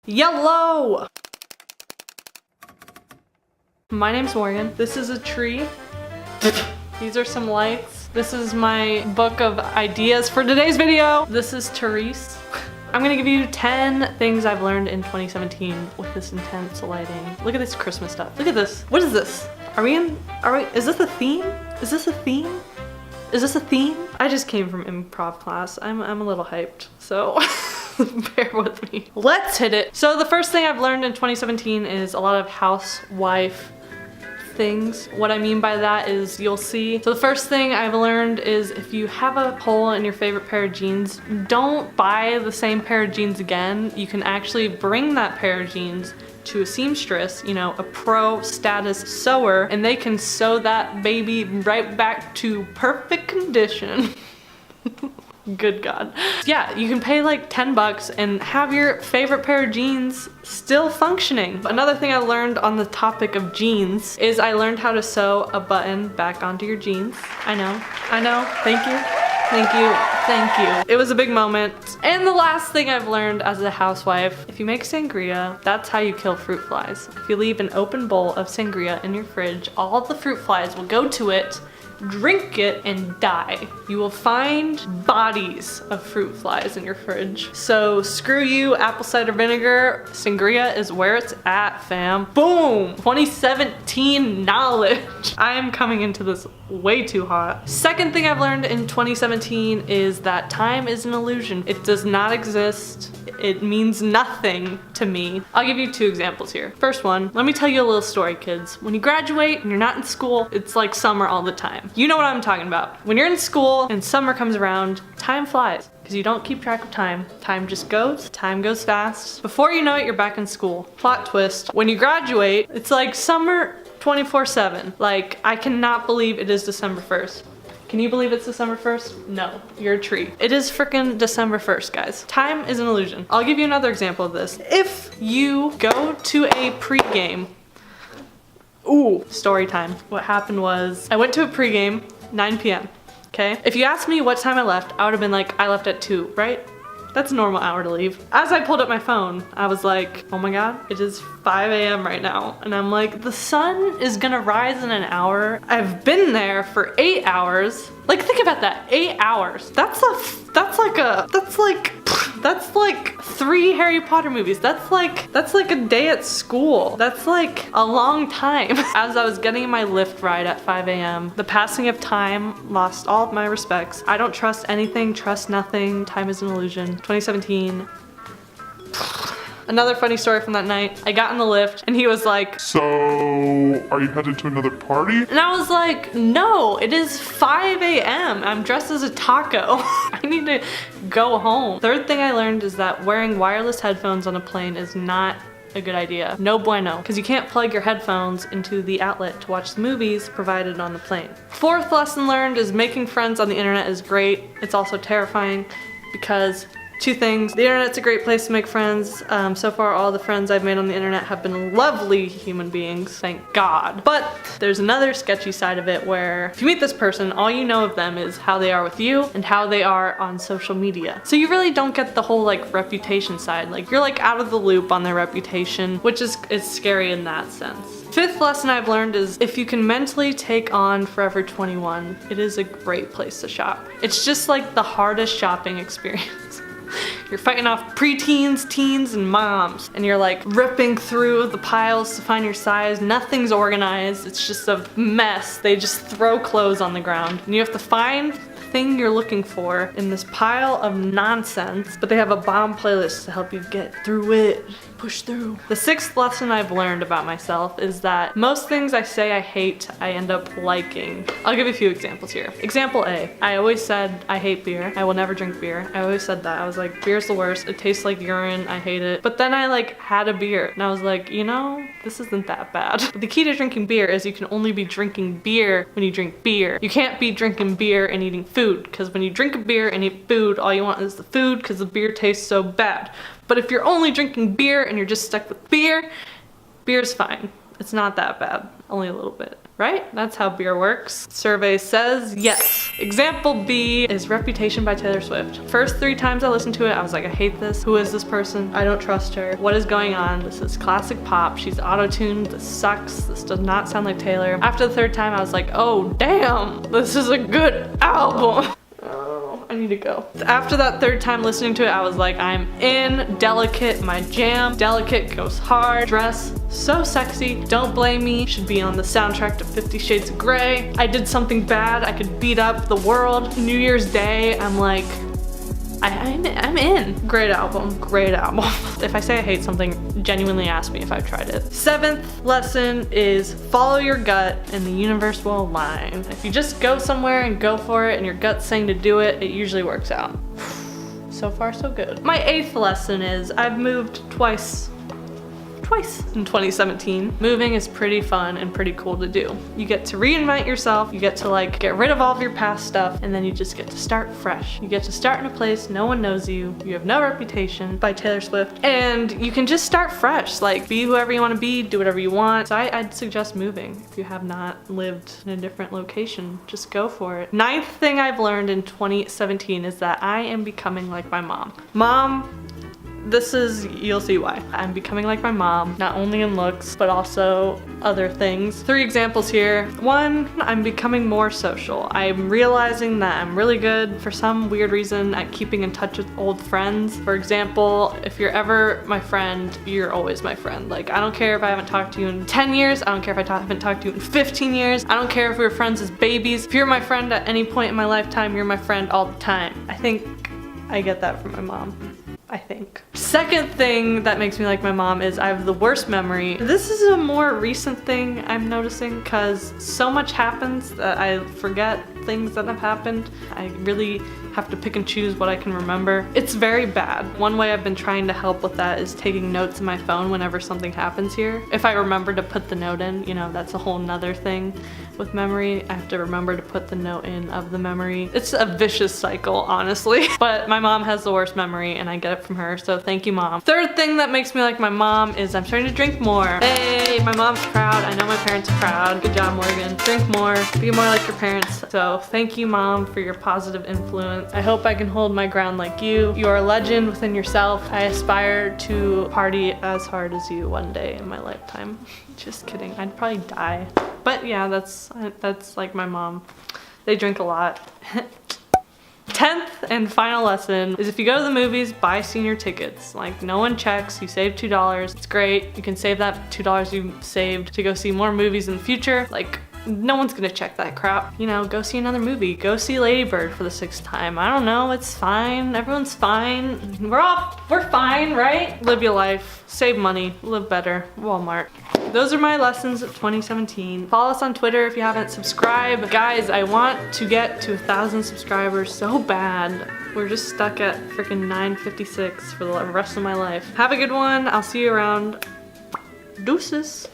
Yellow! My name's Morgan. This is a tree. These are some lights. This is my book of ideas for today's video. This is Therese. I'm gonna give you 10 things I've learned in 2017 with this intense lighting. Look at this Christmas stuff. Look at this. What is this? Is this a theme? Is this a theme? Is this a theme? I just came from improv class. I'm a little hyped, so bear with me. Let's hit it. So the first thing I've learned in 2017 is a lot of housewife things. What I mean by that is you'll see. So the first thing I've learned is if you have a hole in your favorite pair of jeans, don't buy the same pair of jeans again. You can actually bring that pair of jeans to a seamstress, you know, a pro status sewer, and they can sew that baby right back to perfect condition. Good God. Yeah, you can pay like 10 bucks and have your favorite pair of jeans still functioning. Another thing I learned on the topic of jeans is I learned how to sew a button back onto your jeans. I know, thank you. Thank you, thank you. It was a big moment. And the last thing I've learned as a housewife, if you make sangria, that's how you kill fruit flies. If you leave an open bowl of sangria in your fridge, all of the fruit flies will go to it, drink it, and die. You will find bodies of fruit flies in your fridge. So screw you, apple cider vinegar. Sangria is where it's at, fam. Boom! 2017 knowledge. I am coming into this way too hot. Second thing I've learned in 2017 is that time is an illusion. It does not exist. It means nothing to me. I'll give you 2 examples here. First one, let me tell you a little story, kids. When you graduate and you're not in school, it's like summer all the time. You know what I'm talking about. When you're in school and summer comes around, time flies because you don't keep track of time. Time just goes, time goes fast. Before you know it, you're back in school. Plot twist, when you graduate, it's like summer 24/7. Like, I cannot believe it is December 1st. Can you believe it's December 1st? No, you're a tree. It is frickin' December 1st, guys. Time is an illusion. I'll give you another example of this. If you go to a pregame, ooh, story time. What happened was, I went to a pregame, 9 p.m., okay? If you asked me what time I left, I would have been like, I left at 2, right? That's a normal hour to leave. As I pulled up my phone, I was like, oh my God, it is 5 a.m. right now. And I'm like, the sun is gonna rise in an hour. I've been there for 8 hours. Like, think about that, 8 hours. That's like 3 Harry Potter movies. That's like a day at school. That's like a long time. As I was getting in my Lyft ride at 5 a.m., the passing of time lost all of my respects. I don't trust anything, trust nothing. Time is an illusion. 2017. Another funny story from that night, I got in the Lyft and he was like, so are you headed to another party? And I was like, no, it is 5 a.m. I'm dressed as a taco. I need to go home. Third thing I learned is that wearing wireless headphones on a plane is not a good idea. No bueno, because you can't plug your headphones into the outlet to watch the movies provided on the plane. Fourth lesson learned is making friends on the internet is great. It's also terrifying because 2 things. The internet's a great place to make friends. So far, all the friends I've made on the internet have been lovely human beings, thank God. But there's another sketchy side of it where if you meet this person, all you know of them is how they are with you and how they are on social media. So you really don't get the whole like reputation side. Like, you're like out of the loop on their reputation, which is scary in that sense. Fifth lesson I've learned is if you can mentally take on Forever 21, it is a great place to shop. It's just like the hardest shopping experience. You're fighting off preteens, teens, and moms, and you're like ripping through the piles to find your size. Nothing's organized. It's just a mess. They just throw clothes on the ground, and you have to find the thing you're looking for in this pile of nonsense, but they have a bomb playlist to help you get through it. Push through. The 6th lesson I've learned about myself is that most things I say I hate, I end up liking. I'll give you a few examples here. Example A, I always said I hate beer. I will never drink beer. I always said that. I was like, beer's the worst. It tastes like urine. I hate it. But then I like had a beer and I was like, you know, this isn't that bad. But the key to drinking beer is you can only be drinking beer when you drink beer. You can't be drinking beer and eating food, because when you drink a beer and eat food, all you want is the food because the beer tastes so bad. But if you're only drinking beer and you're just stuck with beer, beer's fine. It's not that bad, only a little bit. right? That's how beer works. Survey says yes. Example B is Reputation by Taylor Swift. First 3 times I listened to it, I was like, I hate this. Who is this person? I don't trust her. What is going on? This is classic pop. She's auto-tuned. This sucks. This does not sound like Taylor. After the 3rd time, I was like, oh damn, this is a good album. I need to go. After that 3rd time listening to it, I was like, I'm in. Delicate, my jam. Delicate goes hard. Dress, so sexy. Don't Blame Me should be on the soundtrack to 50 Shades of Grey. I Did Something Bad, I could beat up the world. New Year's Day, I'm like, I'm in. Great album, great album. If I say I hate something, genuinely ask me if I've tried it. 7th lesson is follow your gut and the universe will align. If you just go somewhere and go for it and your gut's saying to do it, it usually works out. So far, so good. My 8th lesson is I've moved twice in 2017. Moving is pretty fun and pretty cool to do. You get to reinvent yourself, you get to like get rid of all of your past stuff, and then you just get to start fresh. You get to start in a place no one knows you have no reputation, by Taylor Swift, and you can just start fresh, like be whoever you want to be, do whatever you want. So I'd suggest moving. If you have not lived in a different location, just go for it. 9th thing I've learned in 2017 is that I am becoming like my mom. You'll see why. I'm becoming like my mom, not only in looks, but also other things. 3 examples here. 1, I'm becoming more social. I'm realizing that I'm really good, for some weird reason, at keeping in touch with old friends. For example, if you're ever my friend, you're always my friend. Like, I don't care if I haven't talked to you in 10 years, I don't care if I haven't talked to you in 15 years, I don't care if we were friends as babies. If you're my friend at any point in my lifetime, you're my friend all the time. I think I get that from my mom. I think. 2nd thing that makes me like my mom is I have the worst memory. This is a more recent thing I'm noticing because so much happens that I forget things that have happened. I really have to pick and choose what I can remember. It's very bad. One way I've been trying to help with that is taking notes in my phone whenever something happens here. If I remember to put the note in, you know, that's a whole nother thing with memory. I have to remember to put the note in of the memory. It's a vicious cycle, honestly. But my mom has the worst memory and I get it from her, so thank you, Mom. 3rd thing that makes me like my mom is I'm starting to drink more. Hey, my mom's proud. I know my parents are proud. Good job, Morgan. Drink more. Be more like your parents. So thank you, Mom, for your positive influence. I hope I can hold my ground like you. You are a legend within yourself. I aspire to party as hard as you one day in my lifetime. Just kidding. I'd probably die. But yeah, that's like my mom. They drink a lot. 10th and final lesson is if you go to the movies, buy senior tickets. Like, no one checks, you save $2. It's great. You can save that $2 you saved to go see more movies in the future. Like, no one's gonna check that crap. You know, go see another movie. Go see Lady Bird for the 6th time. I don't know, it's fine. Everyone's fine. We're fine, right? Live your life, save money, live better. Walmart. Those are my lessons of 2017. Follow us on Twitter if you haven't. Subscribe. Guys, I want to get to 1,000 subscribers so bad. We're just stuck at freaking 956 for the rest of my life. Have a good one. I'll see you around. Deuces.